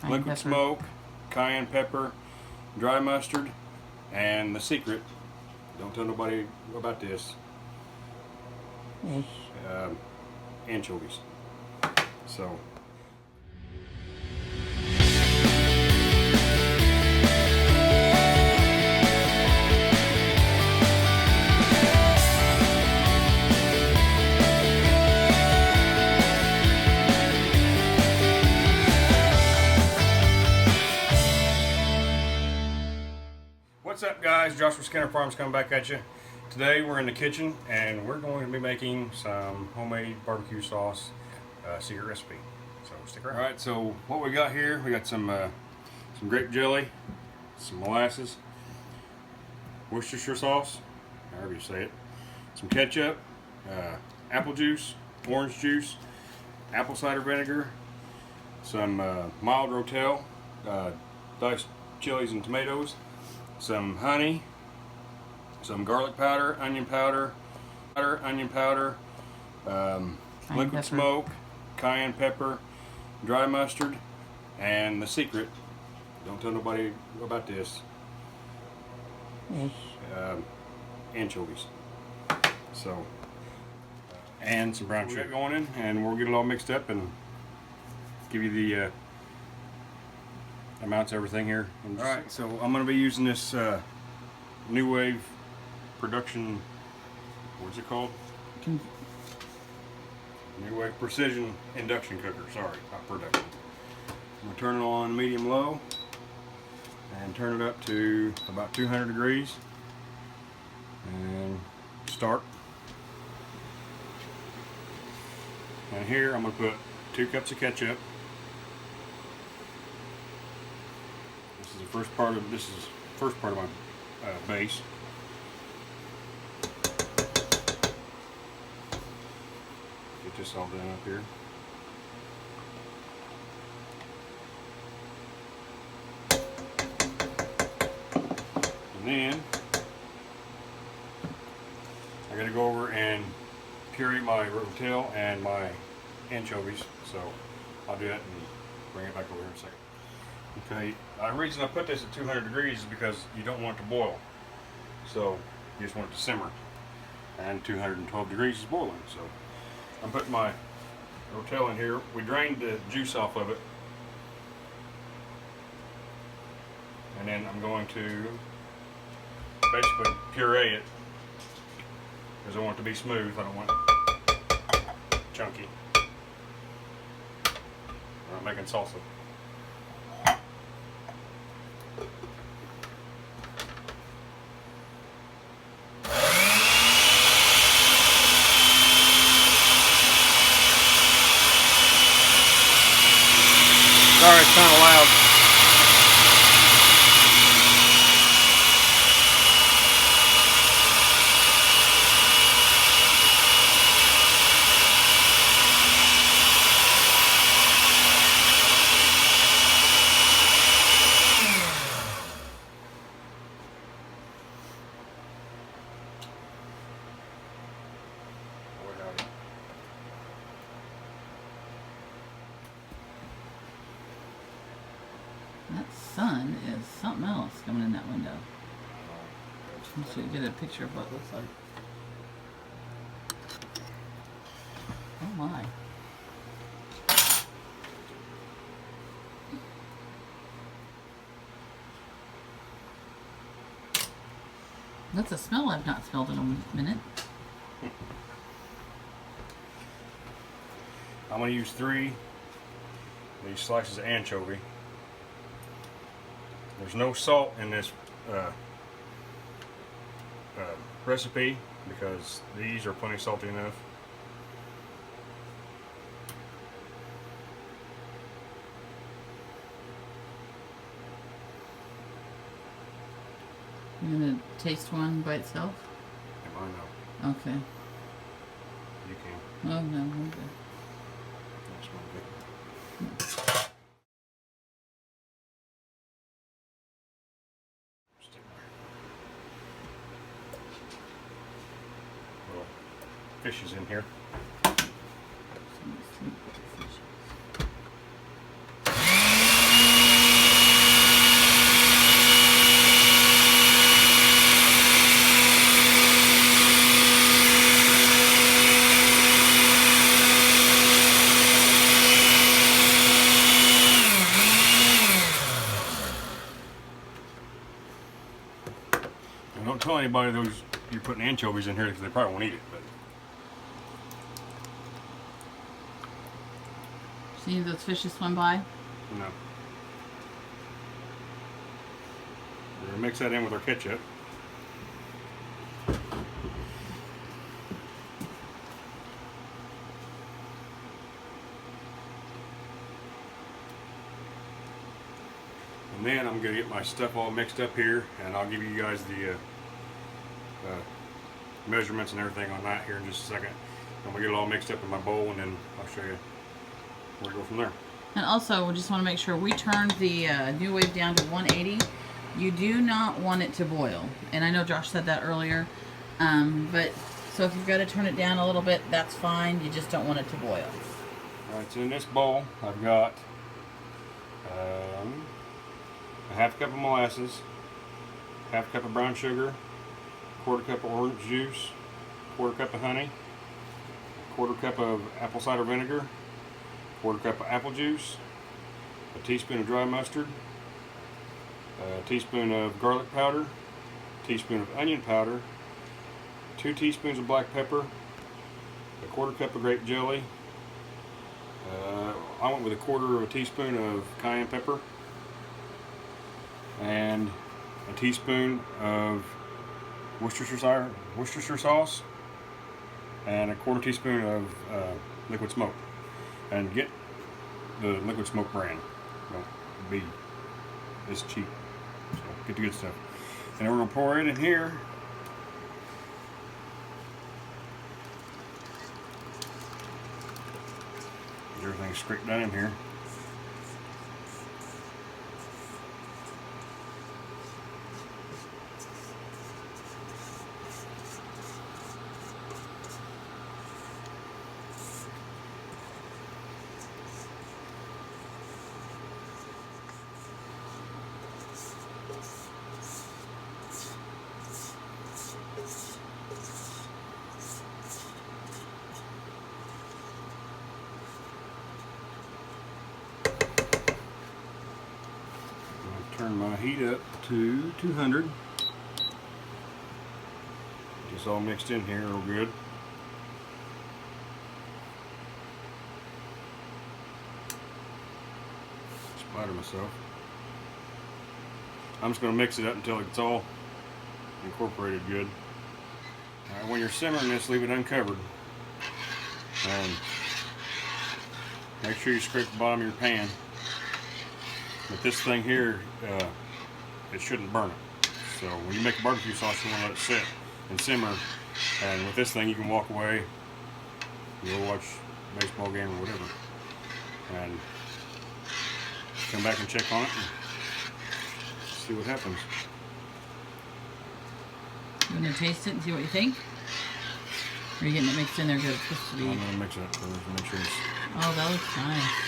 liquid smoke, cayenne pepper, dry mustard, and the secret, don't tell nobody about this, anchovies. So what's up, guys? Joshua Skinner Farms coming back at you. Today we're in the kitchen and we're going to be making some homemade barbecue sauce, secret recipe. So stick around. All right, so what we got here, we got some grape jelly, some molasses, Worcestershire sauce, however you say it, some ketchup, apple juice, orange juice, apple cider vinegar, some mild rotell, diced chilies and tomatoes, some honey, some garlic powder, onion powder, liquid smoke, cayenne pepper, dry mustard, and the secret, don't tell nobody about this, anchovies. So, and some brown sugar going in, and we'll get it all mixed up and give you the amounts of everything here. Alright, so I'm going to be using this New Wave production, what's it called? New Wave precision induction cooker, sorry, not production. I'm going to turn it on medium low and turn it up to about 200 degrees and start. And here I'm going to put 2 cups of ketchup. This is first part of my base. Get this all done up here. And then I got to go over and puree my rotell and my anchovies. So I'll do that and bring it back over here in a second. Okay, the reason I put this at 200 degrees is because you don't want it to boil. So you just want it to simmer. And 212 degrees is boiling. So I'm putting my rotell in here. We drained the juice off of it. And then I'm going to basically puree it because I want it to be smooth. I don't want it chunky. I'm not making salsa. Sorry, it's kind of loud. That sun is something else coming in that window. I should get a picture of what it looks like. Oh my. That's a smell I've not smelled in a minute. I'm going to use 3 of these slices of anchovy. There's no salt in this recipe because these are plenty salty enough. You gonna taste one by itself? I know. Okay. You can. Oh no, I'm good. That's one good. Little fishes in here. Don't tell anybody those you're putting anchovies in here because they probably won't eat it. But see those fishes swim by? no. We're gonna mix that in with our ketchup. And then I'm going to get my stuff all mixed up here, and I'll give you guys the measurements and everything on that here in just a second. I'm going to get it all mixed up in my bowl, and then I'll show you where we go from there. And also, we just want to make sure we turn the New Wave down to 180. You do not want it to boil. And I know Josh said that earlier. But so if you've got to turn it down a little bit, that's fine. You just don't want it to boil. Alright, so in this bowl, I've got a half cup of molasses, half cup of brown sugar, quarter cup of orange juice, quarter cup of honey, quarter cup of apple cider vinegar, quarter cup of apple juice, a teaspoon of dry mustard, a teaspoon of garlic powder, a teaspoon of onion powder, 2 teaspoons of black pepper, a quarter cup of grape jelly. I went with a quarter of a teaspoon of cayenne pepper, and a teaspoon of Worcestershire sauce, and a quarter teaspoon of liquid smoke. And get the liquid smoke brand. Don't be this cheap. So get the good stuff. And then we're gonna pour it in here. Get everything scraped down in here. Turn my heat up to 200. Get this all mixed in here real good. Splatter myself. I'm just going to mix it up until it's all incorporated good. Alright, when you're simmering this, leave it uncovered. And make sure you scrape the bottom of your pan. But this thing here, it shouldn't burn it. So when you make a barbecue sauce, you want to let it sit and simmer. And with this thing, you can walk away, you go watch a baseball game or whatever, and come back and check on it and see what happens. You want to taste it and see what you think? Or are you getting it mixed in there good? It's supposed to be. I'm going to mix it first and make sure it's... Oh, that looks nice.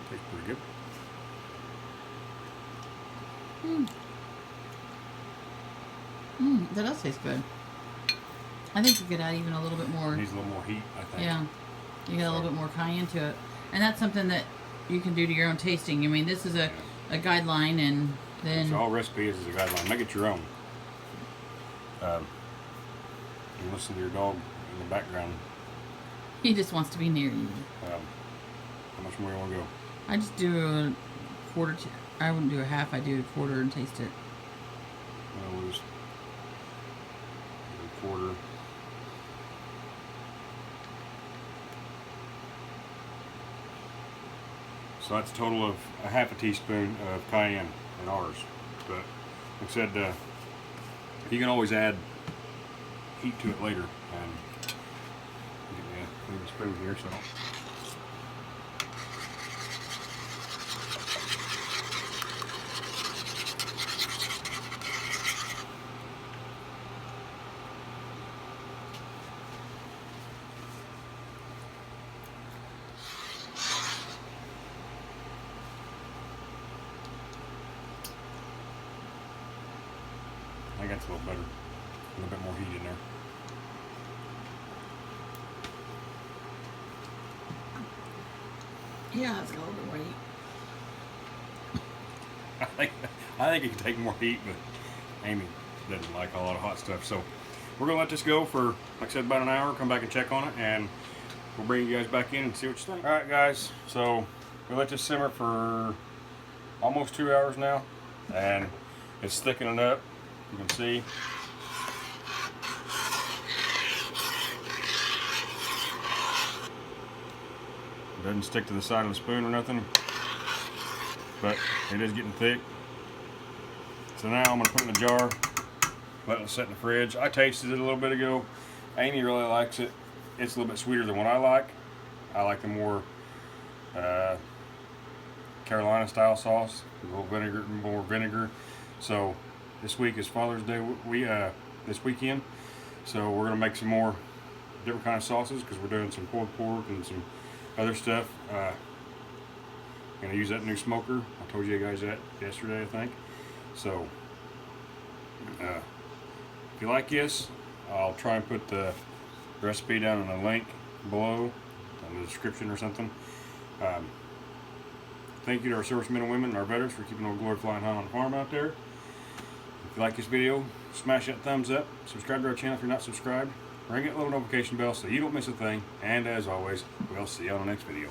Tastes pretty good. That does taste good. I think you could add even a little bit more. Needs a little more heat, I think. Yeah, you got a little bit more cayenne to it, and that's something that you can do to your own tasting. I mean, this is a guideline, and then So all recipe is a guideline. Make it your own. You listen to your dog in the background. he just wants to be near you. How much more you want to go? I just do a quarter. I wouldn't do a half. I do a quarter and taste it. We'll just do a quarter. So that's a total of a half a teaspoon of cayenne in ours. But like I said, you can always add heat to it later. And leave a spoon here, so. That's a little better. A little bit more heat in there. Yeah, it's got a little bit more heat. I think it can take more heat, but Amy doesn't like a lot of hot stuff. So we're gonna let this go for, like I said, about an hour. Come back and check on it, and we'll bring you guys back in and see what you think. All right, guys. So we let this simmer for almost 2 hours now, and it's thickening up. You can see. It doesn't stick to the side of the spoon or nothing, but it is getting thick. So now I'm going to put it in a jar, let it sit in the fridge. I tasted it a little bit ago. Amy really likes it. It's a little bit sweeter than what I like. I like the more Carolina style sauce, a little vinegar, more vinegar. So this week is Father's Day this weekend. So we're going to make some more different kind of sauces because we're doing some pulled pork and some other stuff. Gonna use that new smoker. I told you guys that yesterday, I think. So if you like this, I'll try and put the recipe down in a link below in the description or something. Thank you to our servicemen and women and our veterans for keeping Old Glory flying high on the farm out there. If you like this video, smash that thumbs up. Subscribe to our channel if you're not subscribed. Ring that little notification bell so you don't miss a thing. And as always, we'll see you on the next video.